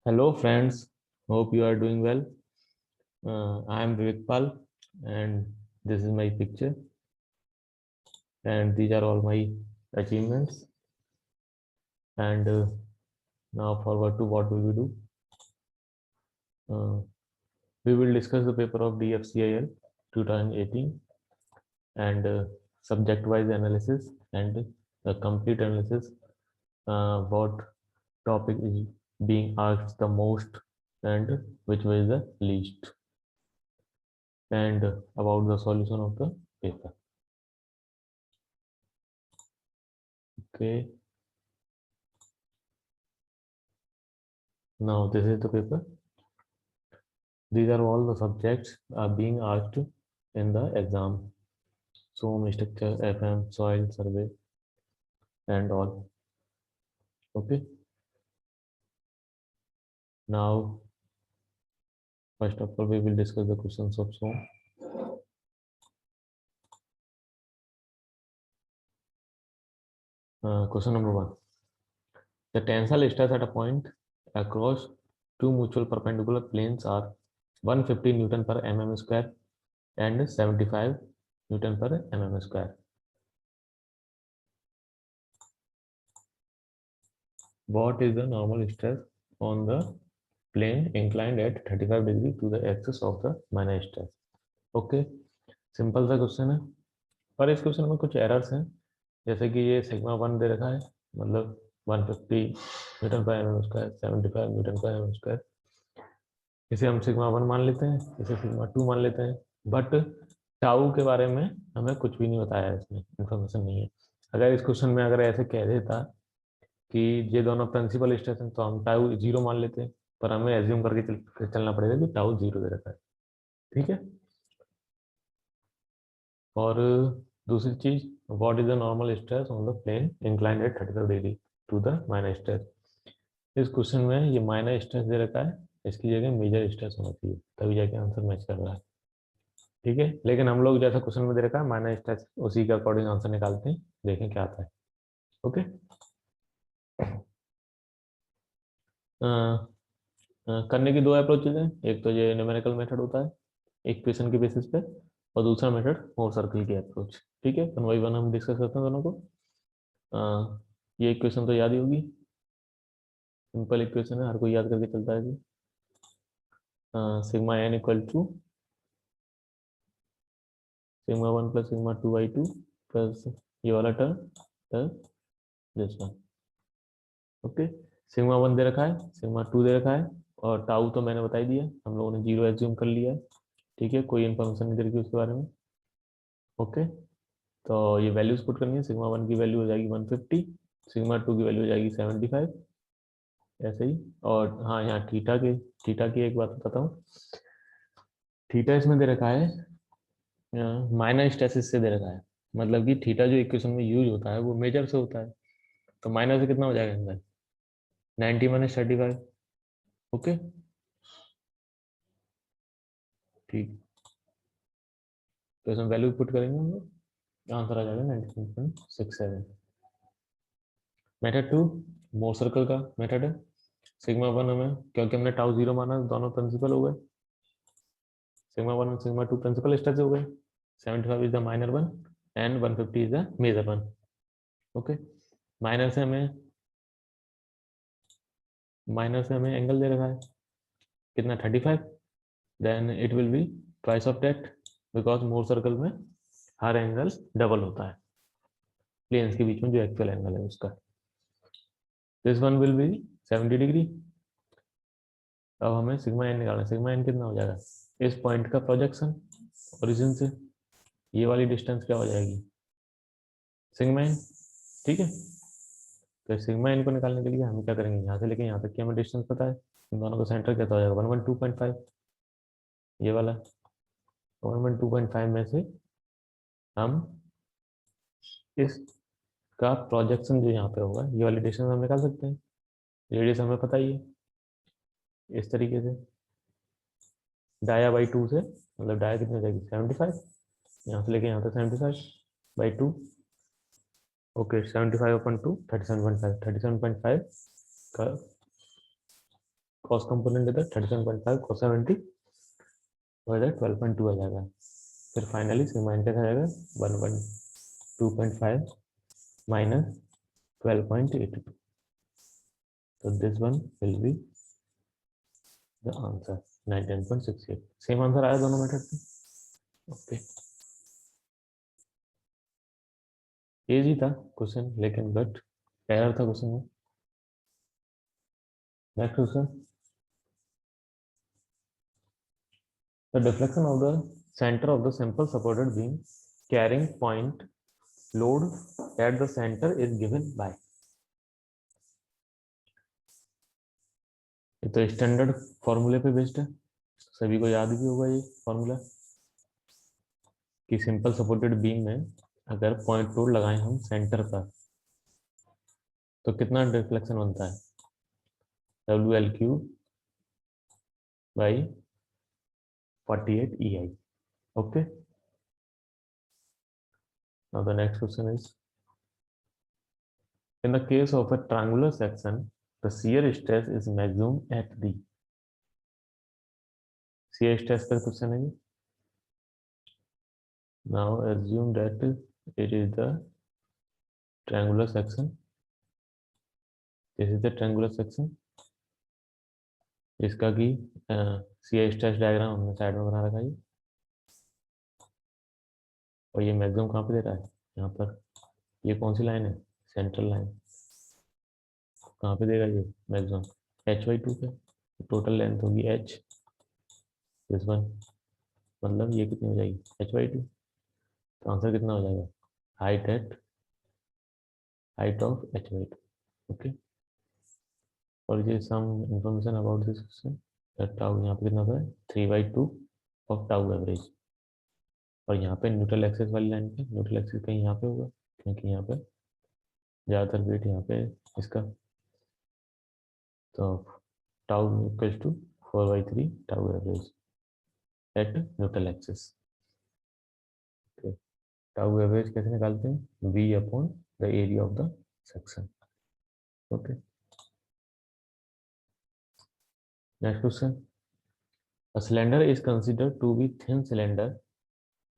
Hello friends, hope you are doing well. I am Vivekpal and this is my picture and these are all my achievements. And now forward to what we will do. We will discuss the paper of DFCIL 2018 and subject-wise analysis and the complete analysis. What topic is being asked the most and which was the least, and about the solution of the paper. Okay, now this is the paper. These are all the subjects are being asked in the exam. SOM, structure, FM, soil survey, and all. Okay. Now, first of all, we will discuss the questions of SOM. Question number 1. The tensile stress at a point across two mutual perpendicular planes are 150 Newton per mm square and 75 Newton per mm square. What is the normal stress on the plane inclined at 35 degree to the axis of the minor stress? Okay, simple सा question है, पर इस question में कुछ errors हैं, जैसे कि ये सिग्मा 1 दे रखा है, मतलब 150 न्यूटन पर एम स्क्वायर, 75 न्यूटन पर एम स्क्वायर, इसे हम सिग्मा 1 मान लेते हैं, इसे सिग्मा 2 मान लेते हैं, बट टाउ के बारे में हमें कुछ भी नहीं बताया है, इसमें इंफॉर्मेशन नहीं है। अगर इस क्वेश्चन में अगर ऐसे कह देता कि ये दोनों प्रिंसिपल स्ट्रेस हैं तो हम टाउ 0 मान लेते हैं, पर हमें एज्यूम करके चलना पड़ेगा कि टाउ 0 दे रखा है। ठीक है। और दूसरी चीज, what is the normal stress on the plane inclined at 35 degree to the minor stress. इस क्वेश्चन में ये माइनर स्ट्रेस दे रखा है, इसकी जगह मेजर स्ट्रेस होना चाहिए, तभी जाके आंसर मैच कर रहा है। ठीक है, लेकिन हम लोग जैसा क्वेश्चन में दे रखा है माइनर स्ट्रेस, उसी के अकॉर्डिंग आंसर निकालते हैं, देखें क्या आता है। ओके। करने की दो अप्रोचेज हैं, एक तो ये न्यूमेरिकल मेथड होता है इक्वेशन के बेसिस पे, और दूसरा मेथड मोर सर्कल की अप्रोच। ठीक है, वन बाई वन हम डिस्कस करते हैं दोनों को। ये इक्वेशन तो याद ही होगी, सिंपल इक्वेशन है, हर कोई याद करके चलता है जी। Sigma n equal to sigma 1 plus sigma 2/2 plus ये वाला term plus this one. Okay, sigma 1 दे रखा है, सिग्मा 2 दे रखा है, और टाउ तो मैंने बता ही दिया, हम लोगों ने 0 एज्यूम कर लिया है। ठीक है, कोई इन्फॉर्मेशन नहीं दे रखी उसके बारे में। ओके, तो ये वैल्यूज पुट करनी है, सिग्मा 1 की वैल्यू हो जाएगी 150, सिग्मा 2 की वैल्यू हो जाएगी 75, ऐसे ही। और हाँ, यहाँ थीटा की एक बात बताता हूँ, थीटा इसमें दे रखा है माइनर स्ट्रेसिस से दे रखा है, मतलब कि थीटा जो इक्वेशन में यूज होता है वो मेजर से होता है, तो माइनर से कितना हो जाएगा अंदर 90 माइनस 35। ओके, ठीक, तो इसमें वैल्यू पुट करेंगे हम लोग, आंसर आ जाएगा 93.67। मेथड 2 मोर सर्कल का मेथड है। सिग्मा 1 हमें, क्योंकि हमने टाउ 0 माना, दोनों प्रिंसिपल हो गए, सिग्मा 1 और सिग्मा 2 प्रिंसिपल स्ट्रेस हो गए, 75 is the minor one and 150 is the major one. Okay, minor से हमें एंगल दे रखा है कितना 35, then it will be twice of that, because Mohr circle में हर एंगल डबल होता है प्लेन्स के बीच में जो एक्चुअल एंगल है उसका। This one will be 70 degree. अब हमें सिग्मा एन निकालना है, सिग्मा एन कितना हो जाएगा, इस पॉइंट का प्रोजेक्शन ओरिजिन से, ये वाली डिस्टेंस क्या हो जाएगी सिग्मा एन। ठीक है, तो सिग्मा एन को निकालने के लिए हम क्या करेंगे, यहाँ से लेके यहाँ तक की हमें डिस्टेंस पता है, इन दोनों का सेंटर क्या हो जाएगा 112.5, ये वाला 112.5 में से हम इसका प्रोजेक्शन जो यहाँ पे होगा, ये वाली डिस्टेंस हम निकाल सकते हैं, रेडियस हमें पता ही है, इस तरीके से डाया बाई 2 से, मतलब डाया कितनी हो जाएगी 75, यहाँ से लेके यहाँ तक 75/2। ओके, 75/2 37.5 का कॉस कंपोनेंट इधर 37.5 cos 70 और इधर 12.2 आ जाएगा। फिर फाइनली सिग्मा एन क्या आ जाएगा 112.5 माइनस 12.82। तो this one will be the answer 19.68। Same answer आया दोनों मेथड में। ओके, इजी था क्वेश्चन, लेकिन बट एरर था क्वेश्चन में। Next question, the deflection of the center of the simple supported beam carrying point load at the center is given by। ये तो standard फॉर्मूले पे बेस्ड है, सभी को याद भी होगा ये फॉर्मूला कि सिंपल सपोर्टेड बीम में अगर पॉइंट लोड लगाएं हम सेंटर पर तो कितना डिफ्लेक्शन बनता है, WL³ by 48 EI। Okay, now the next question is, in the case of a triangular section the shear stress is maximum at the। shear stress पर क्वेश्चन है। now assume that it is the triangular section, this is the triangular section, इसका की shear stress diagram हमने side में बना रखा है और ये मैक्सिमम कहाँ पे दे रहा है, यहाँ पर। ये कौन सी लाइन है, सेंट्रल लाइन। कहाँ पे देगा ये मैक्सिमम, h/2 पे। टोटल लेंथ होगी h, दिस वन, मतलब ये कितनी हो जाएगी h/2। तो आंसर कितना हो जाएगा, हाइट ऑफ h/2। ओके, और ये some information about this question, tau यहाँ पे कितना होता है 3/2 ऑफ टाउ एवरेज। और यहाँ पे न्यूट्रल एक्सिस वाली लाइन पे, न्यूट्रल एक्सिस कहीं यहाँ पे होगा क्योंकि यहाँ पे ज़्यादातर वेट यहाँ पे इसका। तो tau equals to 4/3 tau average at neutral axis. Tau average कैसे निकालते हैं, V upon the area of the section. Okay, next question, a cylinder is considered to be thin cylinder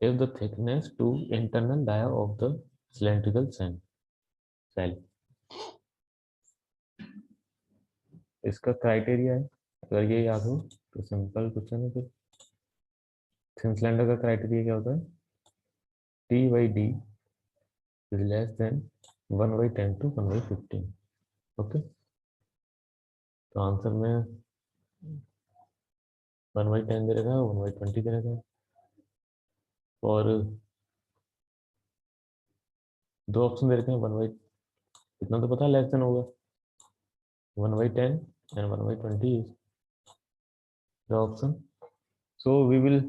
if the thickness to internal dia of the cylindrical cell। इसका criteria है, अगर ये याद हो तो सिंपल क्वेश्चन है। फिर thin cylinder का क्राइटेरिया क्या होता है, T/D is less than 1/10 to 1/15। Okay, तो आंसर में 1/10 दे रखा है, 1/20 दे रखा है, और दो ऑप्शन दे रखे हैं 1/, इतना तो पता है लेस देन होगा, 1/10 and 1/20 is the option, so we will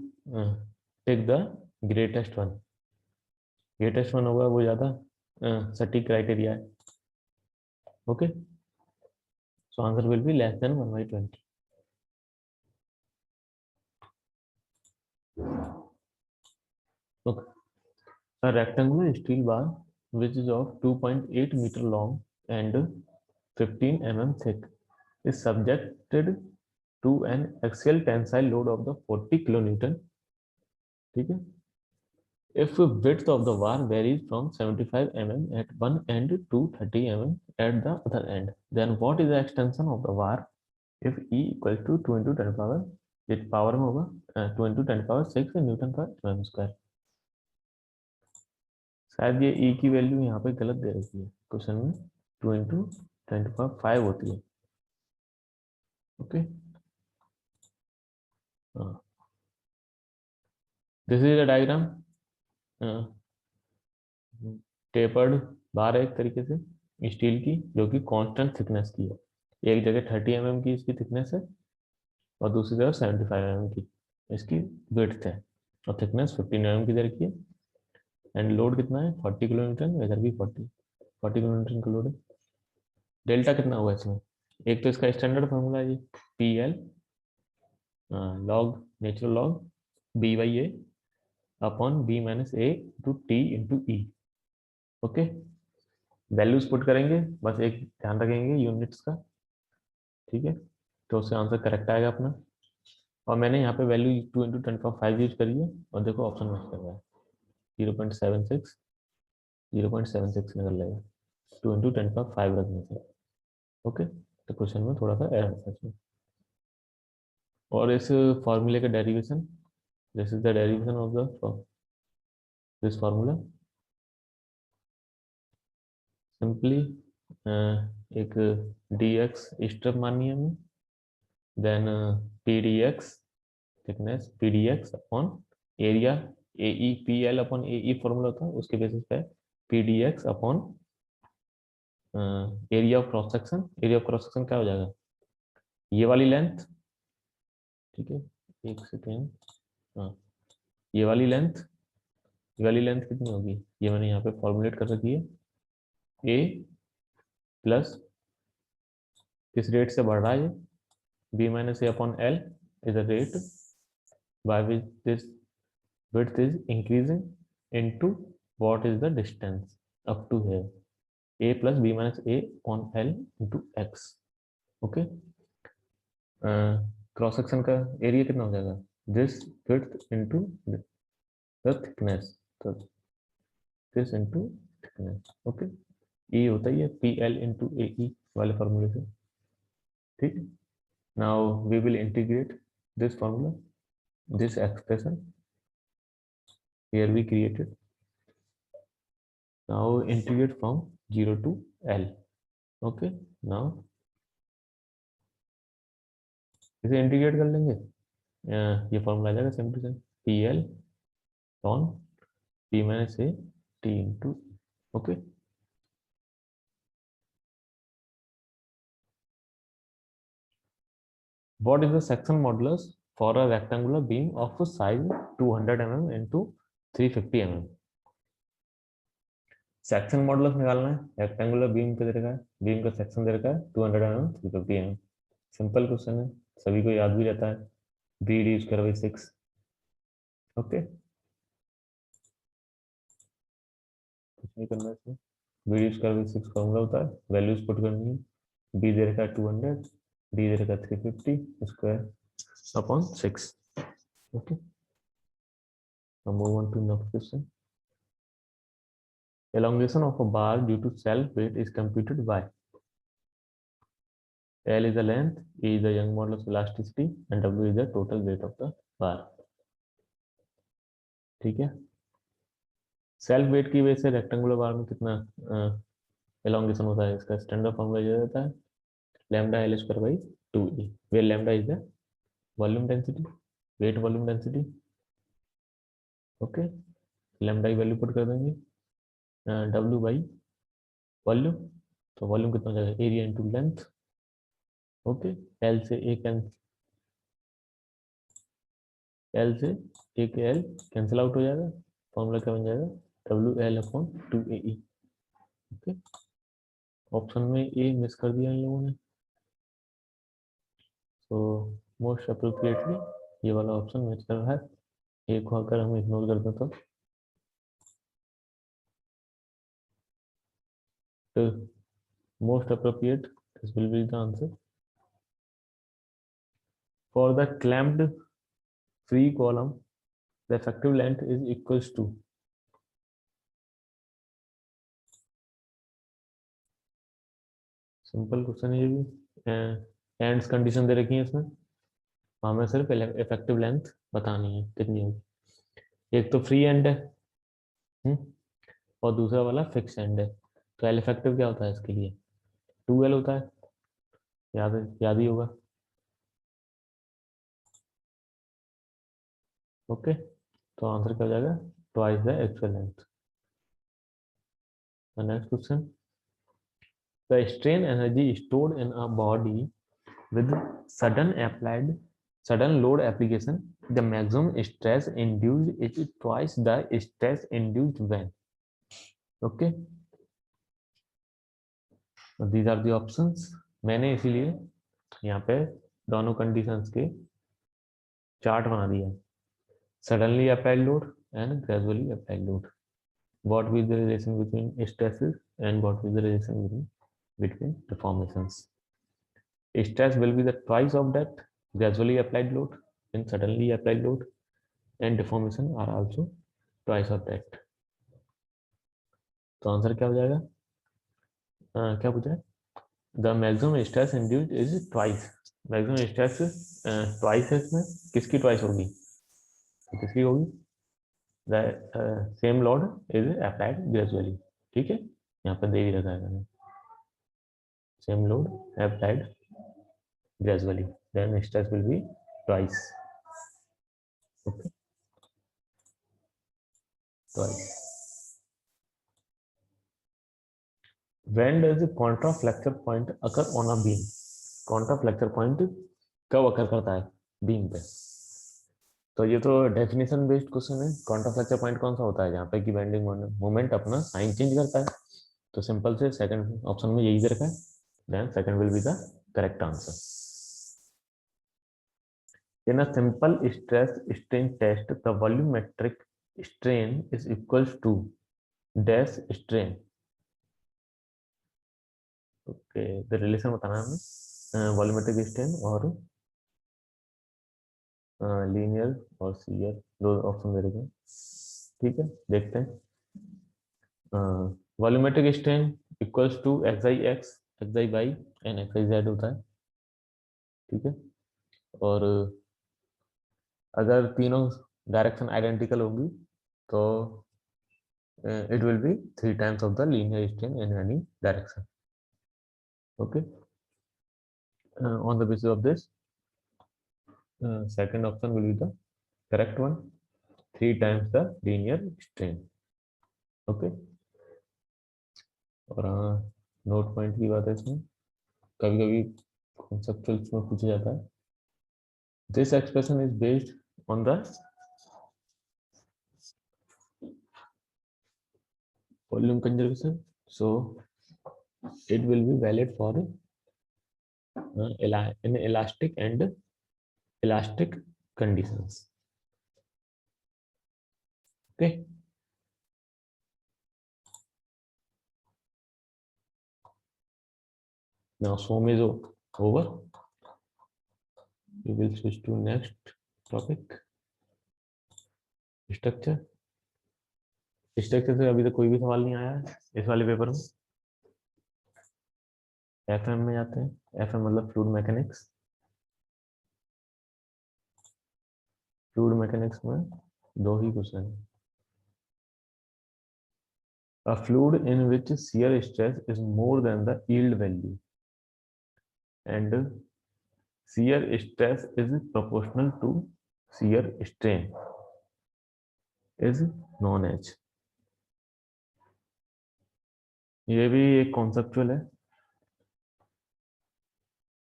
take the greatest one। greatest one होगा वो ज्यादा सटीक क्राइटेरिया है। Okay, so answer will be less than 1/20। okay, a rectangular steel bar which is of 2.8 meter long and 15 mm thick is subjected to an axial tensile load of the 40 kilonewton। ठीक है, if width of the bar varies from 75 mm at one end to 30 mm at the other end, then what is the extension of the bar if E equals to 2 into 10 power, it power में होगा 2 into 10 power 6 Newton पर mm square. शायद ये E की value यहाँ पे गलत दे रखी है क्वेश्चन में, 2 into 10 power 5 होती है। Okay, this is a diagram, tapered bar है एक तरीके से स्टील की, जो कि कांस्टेंट थिकनेस की है। एक जगह 30 mm की इसकी थिकनेस है और दूसरी जगह 75 mm की इसकी विड्थ है, और थिकनेस 15 mm की दे रखी है, एंड लोड कितना है 40 किलोमीटर, इधर भी 40 किलोमीटर का लोड है। डेल्टा कितना हुआ इसमें, एक तो इसका स्टैंडर्ड फार्मूला है PL log natural log B/A upon B - A two T into E। Okay, values put करेंगे, बस एक ध्यान रखेंगे यूनिट्स का। ठीक है, तो उससे आंसर करेक्ट आएगा अपना। और मैंने यहाँ पे वैल्यू 2 × 10⁵ यूज करी है और देखो ऑप्शन मैच कर रहा है 0.76 0.76 निकल लेगा 2 × 10⁵ रखने से। ओके, तो क्वेश्चन में थोड़ा सा एरर था इसमें। और इस फॉर्मूले का derivation, this is the derivation of the this formula. Simply एक dx स्ट्रिप माननी है हमें, then pdx thickness pdx upon area AE PL upon AE formula होता है, उसके बेसिस पे pdx upon area of cross section. Area of cross section क्या हो जाएगा, ये वाली लेंथ, ठीक है, एक सेकेंड, हाँ ये वाली लेंथ, ये वाली लेंथ कितनी होगी, ये मैंने यहाँ पे फॉर्मुलेट कर रखी है, a प्लस किस रेट से बढ़ रहा है ये, b minus A upon L is the rate by which this width is increasing into what is the distance up to here, a plus b minus a on l into x। Okay, cross section का area कितना हो जाएगा, this width into the thickness, तो this into thickness। Okay, ये होता ही है pl into ae वाले फॉर्मूले से, ठीक है। Now we will integrate this formula, this expression here we created, now integrate from 0 to l। Okay, now इसे इंटीग्रेट कर लेंगे, ये फॉर्मूला आ जाएगा सिंपल से P L on P minus A T into. Okay, what is the section modulus for a rectangular beam of size 200 mm into 350 mm। Section modulus निकालना है, rectangular beam पे दे रखा है, बीम का सेक्शन दे रखा है 200 mm 350 mm। सिंपल क्वेश्चन है, सभी को याद भी रहता है, B D square by 6। Okay, कुछ नहीं करना है इसमें, B D square by 6 formula होता है, वैल्यूज पुट करनी है, बी दे रखा है 200, डी दे रखा है 350 square upon 6। Okay, now move on to next question। elongation of a bar due to self weight is computed by L is the length, E is the Young modulus of elasticity and W is the total weight of the bar। ठीक है, self weight की वजह से rectangular बार में कितना elongation होता है, इसका स्टैंडर्ड फॉर्मूला ये रहता है lambda L square by 2e, where lambda is the volume density, weight volume density. Okay, lambda की वैल्यू पुट कर देंगे, W बाई वॉल्यूम, तो वॉल्यूम कितना हो जाएगा area into length. Okay, L से एक एल से एक एल कैंसिल आउट हो जाएगा, फॉर्मूला क्या बन जाएगा W L upon 2AE। Okay, option में ए मिस कर दिया इन लोगों ने, तो मोस्ट अप्रोप्रिएटली ये वाला ऑप्शन मैच कर रहा है, एक को अगर हम इग्नोर कर दें तो most appropriate this will be the answer for the clamped free column the effective length is equals to. Simple question है ये भी, एंड्स कंडीशन दे रखी है इसमें, हमें सिर्फ इफेक्टिव लेंथ बतानी है कितनी होगी, एक तो फ्री एंड है और दूसरा वाला फिक्स एंड है, तो एल इफेक्टिव क्या होता है इसके लिए 2L होता है, याद ही होगा। ओके, तो आंसर क्या हो जाएगा twice the actual length. Next question, the strain energy stored in a body with sudden load application, the maximum stress induced is twice the stress induced when। okay, these are the options। मैंने इसीलिए यहाँ पे दोनों conditions के chart बना दिया, suddenly applied load and gradually applied load, what is the relation between stresses and what is the relation between deformations। Stress will be the twice of that gradually applied load and suddenly applied load, and deformation are also twice of that. तो answer क्या हो जाएगा? क्या पूछा है? The maximum stress induced is twice. Maximum stress twice है इसमें. किसकी ट्वाइस होगी? किसकी होगी? The same load is applied gradually. ठीक है, यहाँ पर दे ही रखा है मैंने. Same load applied gradually, then stress will be twice. Okay, twice. When does the contraflexure point occur on a beam? Contraflexure point कब occur करता है बीम पे? तो ये तो डेफिनेशन बेस्ड क्वेश्चन है. कॉन्ट्राफ्लेक्चर पॉइंट कौन सा होता है? जहाँ पे कि बेंडिंग मोमेंट अपना साइन चेंज करता है. तो सिंपल से सेकंड ऑप्शन में यही दे रखा है. Then second will be the correct answer. In a simple stress strain test, the volumetric strain is equals to dash strain. Okay, the relation बताना है हमें वॉल्यूमेट्रिक स्ट्रेन और लीनियर और सीयर. दो ऑप्शन दे रखे हैं. ठीक है, देखते हैं. Volumetric strain equals to X I X, X I Y and X I Z होता है. ठीक है, और अगर तीनों डायरेक्शन आइडेंटिकल होगी तो it will be 3 times of the linear strain in any direction. Okay, on the basis of this, second option will be the correct one. 3 times the linear strain. Okay, और note point की बात है इसमें. कभी कभी conceptual में पूछा जाता है. This expression is based on the volume conservation, so it will be valid for in elastic and elastic conditions. Okay, now sum is over. We will switch to next topic, structure. Structure से अभी तक कोई भी सवाल नहीं आया है इस वाले पेपर में. एफएम में जाते हैं. एफएम मतलब फ्लूइड मैकेनिक्स. फ्लूइड मैकेनिक्स में दो ही क्वेश्चन है. A fluid in which shear stress is more than the yield value and shear stress is proportional to shear strain is known as. ये भी एक कॉन्सेप्चुअल है.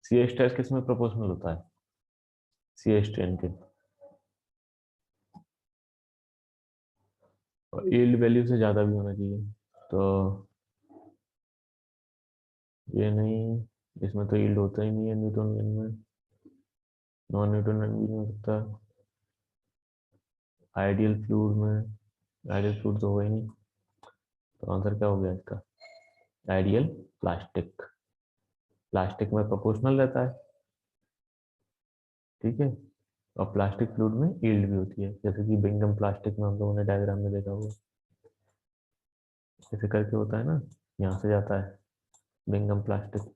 shear stress किस में proportional होता है? shear strain के. और yield वैल्यू से ज्यादा भी होना चाहिए. तो ये नहीं, इसमें तो yield होता ही नहीं है न्यूटन में. नॉन न्यूटन भी नहीं हो सकता. आइडियल फ्लूइड में आइडियल फ्लूइड तो होगा ही नहीं. तो आंसर क्या हो गया इसका? Ideal plastic. प्लास्टिक में प्रोपोर्शनल रहता है. ठीक है, और प्लास्टिक फ्लूइड में यील्ड भी होती है. जैसे कि बिंगम प्लास्टिक में हम लोगों ने डायग्राम में देखा होगा. ऐसे करके होता है ना, यहाँ से जाता है बिंगम प्लास्टिक.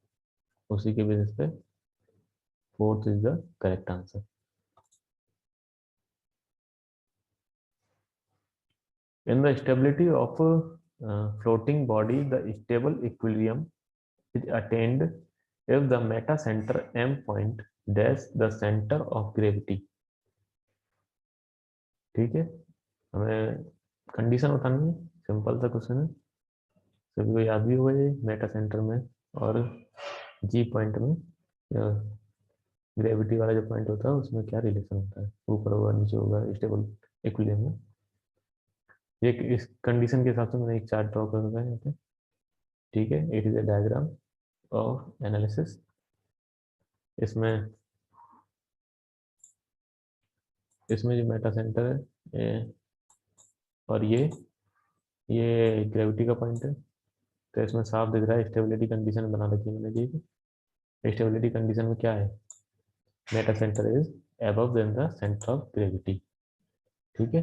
उसी के बेसिस पे fourth is the correct answer. In the stability of a floating body, the stable equilibrium is attained if the meta center M point dash the center of gravity. ठीक है, हमें condition बतानी है. Simple सा question है, सभी को याद भी होगा. ये मेटा सेंटर में और जी पॉइंट में ग्रेविटी वाला जो पॉइंट होता है उसमें क्या रिलेशन होता है? ऊपर होगा, नीचे होगा, स्टेबल इक्विलिब्रियम में. ये इस कंडीशन के हिसाब से मैंने एक चार्ट ड्रॉ कर रखा है यहाँ पे. ठीक है, it is a diagram of analysis. इसमें इसमें जो मेटा सेंटर है और ये ग्रेविटी का पॉइंट है. तो इसमें साफ दिख रहा है स्टेबिलिटी कंडीशन बना रखी है मैंने. ठीक है, स्टेबिलिटी कंडीशन में क्या है, metacentre is above then the centre of gravity. ठीक है,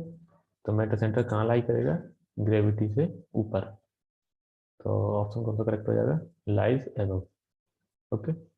तो मेटा सेंटर कहाँ लाई करेगा, ग्रेविटी से ऊपर। तो ऑप्शन कौन सा करेक्ट हो जाएगा, लाइज अबव। ओके।